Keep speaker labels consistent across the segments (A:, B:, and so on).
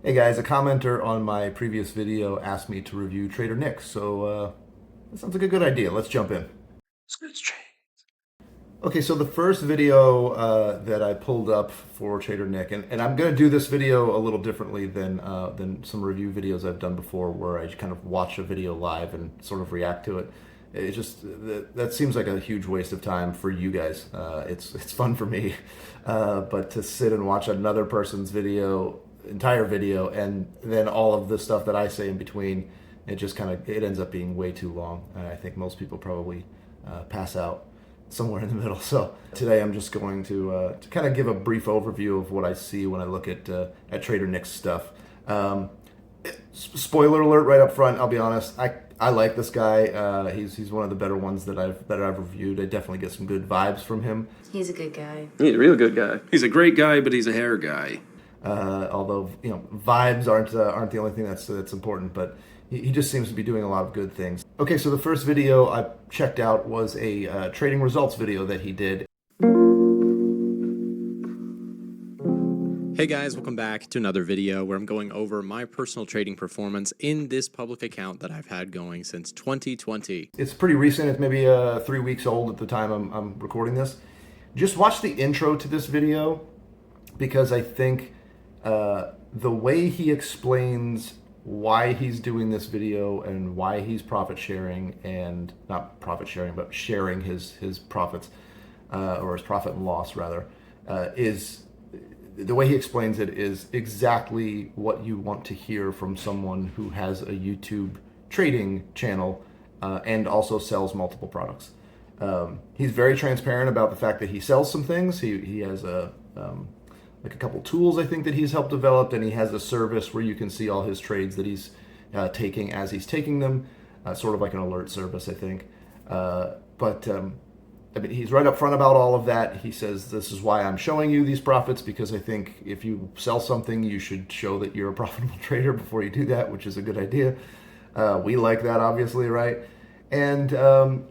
A: Hey guys, a commenter on my previous video asked me to review Trader Nick, so that sounds like a good idea. Let's jump in. Okay, so the first video that I pulled up for Trader Nick, and I'm going to do this video a little differently than some review videos I've done before, where I kind of watch a video live and sort of react to it. It just that seems like a huge waste of time for you guys. It's fun for me, but to sit and watch another person's entire video, and then all of the stuff that I say in between, it ends up being way too long. I think most people probably pass out somewhere in the middle. So today I'm just going to kind of give a brief overview of what I see when I look at Trader Nick's stuff. Spoiler alert right up front. I'll be honest. I like this guy. He's one of the better ones that I've reviewed. I definitely get some good vibes from him.
B: He's a good guy.
C: He's a real good guy. He's a great guy, but he's a hair guy.
A: Although vibes aren't the only thing that's important, but he just seems to be doing a lot of good things. Okay, so the first video I checked out was a trading results video that he did.
D: Hey guys, welcome back to another video where I'm going over my personal trading performance in this public account that I've had going since 2020.
A: It's pretty recent. It's maybe 3 weeks old at the time I'm recording this. Just watch the intro to this video, because I think the way he explains why he's doing this video and why he's profit sharing, and not profit sharing, but sharing his profits, or his profit and loss rather, is the way he explains it is exactly what you want to hear from someone who has a YouTube trading channel and also sells multiple products. He's very transparent about the fact that he sells some things. He has like a couple tools I think that he's helped develop, and he has a service where you can see all his trades that he's taking as he's taking them, sort of like an alert service, I think. I mean, he's right up front about all of that. He says, this is why I'm showing you these profits, because I think if you sell something, you should show that you're a profitable trader before you do that, which is a good idea. We like that, obviously, right? And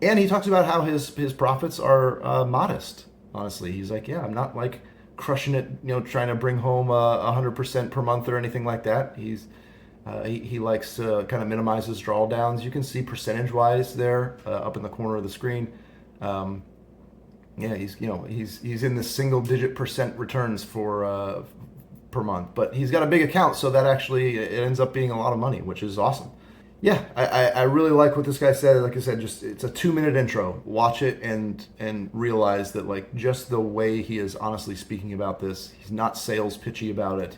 A: he talks about how his profits are modest. Honestly, he's like, yeah, I'm not like crushing it, trying to bring home 100% per month or anything like that. He likes to kind of minimize his drawdowns. You can see percentage-wise there up in the corner of the screen. He's in the single-digit percent returns for per month, but he's got a big account, so that actually it ends up being a lot of money, which is awesome. Yeah, I really like what this guy said. Like I said, just it's a 2-minute intro. Watch it and realize that, like, just the way he is honestly speaking about this, he's not sales pitchy about it.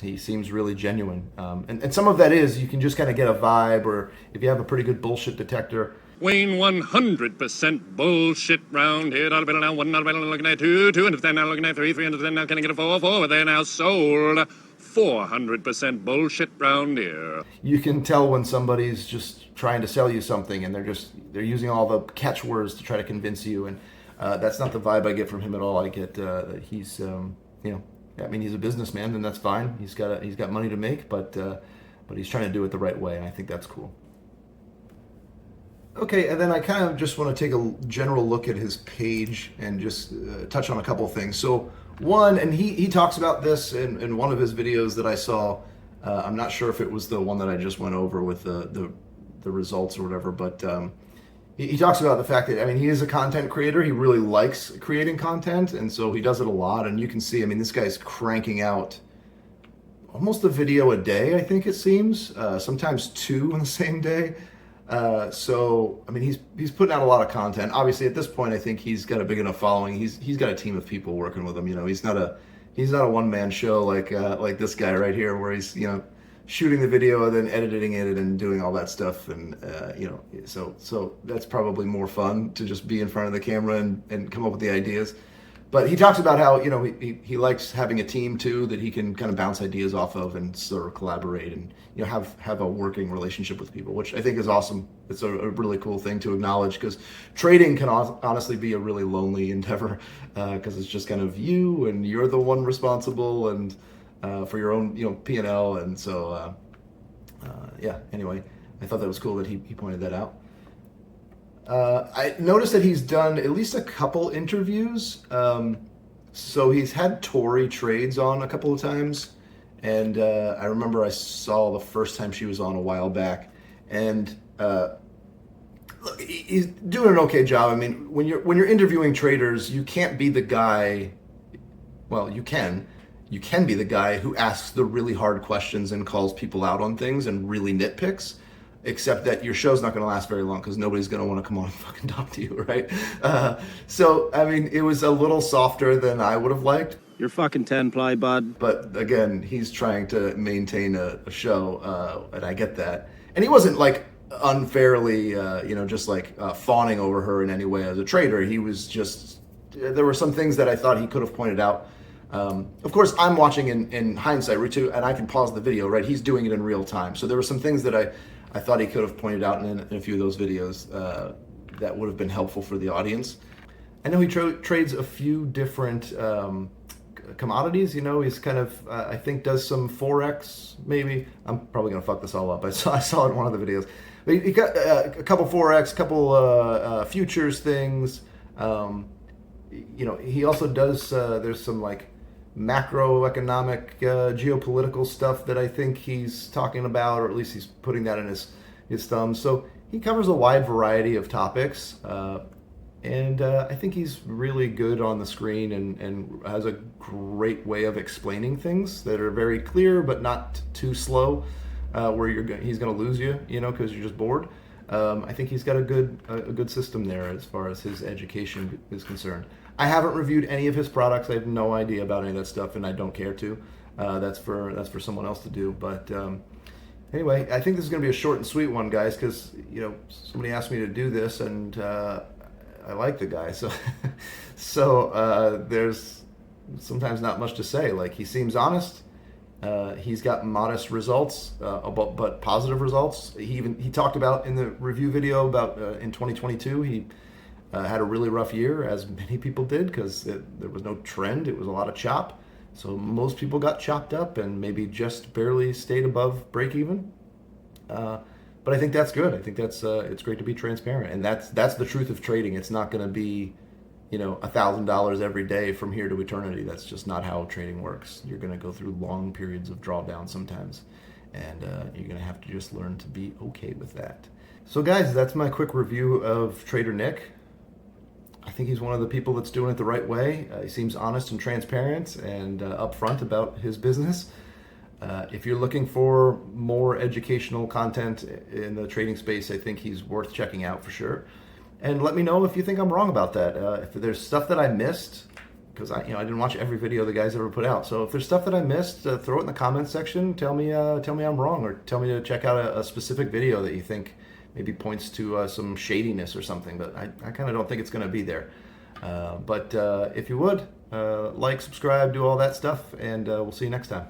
A: He seems really genuine, and some of that is you can just kind of get a vibe, or if you have a pretty good bullshit detector.
E: Wayne 100% bullshit round here. $1 bill now, $1 bill looking at 2, $210 now looking at 3, $310 now can I get a 4, but they're now sold. 400% bullshit round here.
A: You can tell when somebody's just trying to sell you something, and they're using all the catchwords to try to convince you, and that's not the vibe I get from him at all. I get that he's I mean, he's a businessman, and that's fine. He's got money to make, but he's trying to do it the right way, and I think that's cool. Okay, and then I kind of just want to take a general look at his page and just touch on a couple of things. So one, and he talks about this in one of his videos that I saw. I'm not sure if it was the one that I just went over with the results or whatever, but he talks about the fact that, I mean, he is a content creator. He really likes creating content, and so he does it a lot. And you can see, I mean, this guy's cranking out almost a video a day, I think it seems, sometimes 2 in the same day. So I mean, he's putting out a lot of content. Obviously, at this point, I think he's got a big enough following. He's got a team of people working with him. He's not a one-man show like this guy right here, where he's shooting the video and then editing it and doing all that stuff. And so that's probably more fun to just be in front of the camera and come up with the ideas. But he talks about how he likes having a team too, that he can kind of bounce ideas off of and sort of collaborate and have a working relationship with people, which I think is awesome. It's a really cool thing to acknowledge, because trading can honestly be a really lonely endeavor, because it's just kind of you, and you're the one responsible and for your own P&L. And so yeah, anyway, I thought that was cool that he pointed that out. I noticed that he's done at least a couple interviews. So he's had Tory Trades on a couple of times, And I remember I saw the first time she was on a while back, and look, he's doing an okay job. I mean, when you're interviewing traders, you can't be the guy. Well, you can be the guy who asks the really hard questions and calls people out on things and really nitpicks. Except that your show's not going to last very long because nobody's going to want to come on and fucking talk to you, right? So, I mean, it was a little softer than I would have liked.
C: You're fucking 10-ply, bud.
A: But again, he's trying to maintain a show, and I get that. And he wasn't like unfairly, just like fawning over her in any way as a trader. He was just, there were some things that I thought he could have pointed out. Of course, I'm watching in hindsight, Ritu, and I can pause the video, right? He's doing it in real time. So there were some things that I thought he could have pointed out in a few of those videos that would have been helpful for the audience. I know he trades a few different commodities. He's kind of, I think, does some Forex, maybe. I'm probably going to fuck this all up. I saw it in one of the videos. But he got a couple Forex, couple futures things. He also does, there's some like macroeconomic geopolitical stuff that I think he's talking about, or at least he's putting that in his thumb. So he covers a wide variety of topics, and I think he's really good on the screen and has a great way of explaining things that are very clear but not too slow, where he's going to lose you, because you're just bored. I think he's got a good system there as far as his education is concerned. I haven't reviewed any of his products. I have no idea about any of that stuff, and I don't care to. That's for someone else to do. But anyway, I think this is going to be a short and sweet one, guys, because somebody asked me to do this, and I like the guy. So there's sometimes not much to say. Like, he seems honest. He's got modest results, but positive results. He talked about in the review video about in 2022 he had a really rough year, as many people did, because there was no trend. It was a lot of chop. So most people got chopped up and maybe just barely stayed above break even. But I think that's good. I think that's it's great to be transparent, and that's the truth of trading. It's not going to be $1,000 every day from here to eternity. That's just not how trading works. You're going to go through long periods of drawdown sometimes, and you're going to have to just learn to be okay with that. So guys, that's my quick review of Trader Nick. I think he's one of the people that's doing it the right way. He seems honest and transparent and upfront about his business. If you're looking for more educational content in the trading space, I think he's worth checking out for sure. And let me know if you think I'm wrong about that. If there's stuff that I missed, because I didn't watch every video the guys ever put out. So if there's stuff that I missed, throw it in the comments section. Tell me I'm wrong, or tell me to check out a specific video that you think maybe points to some shadiness or something. But I kind of don't think it's going to be there. But if you would, like, subscribe, do all that stuff, and we'll see you next time.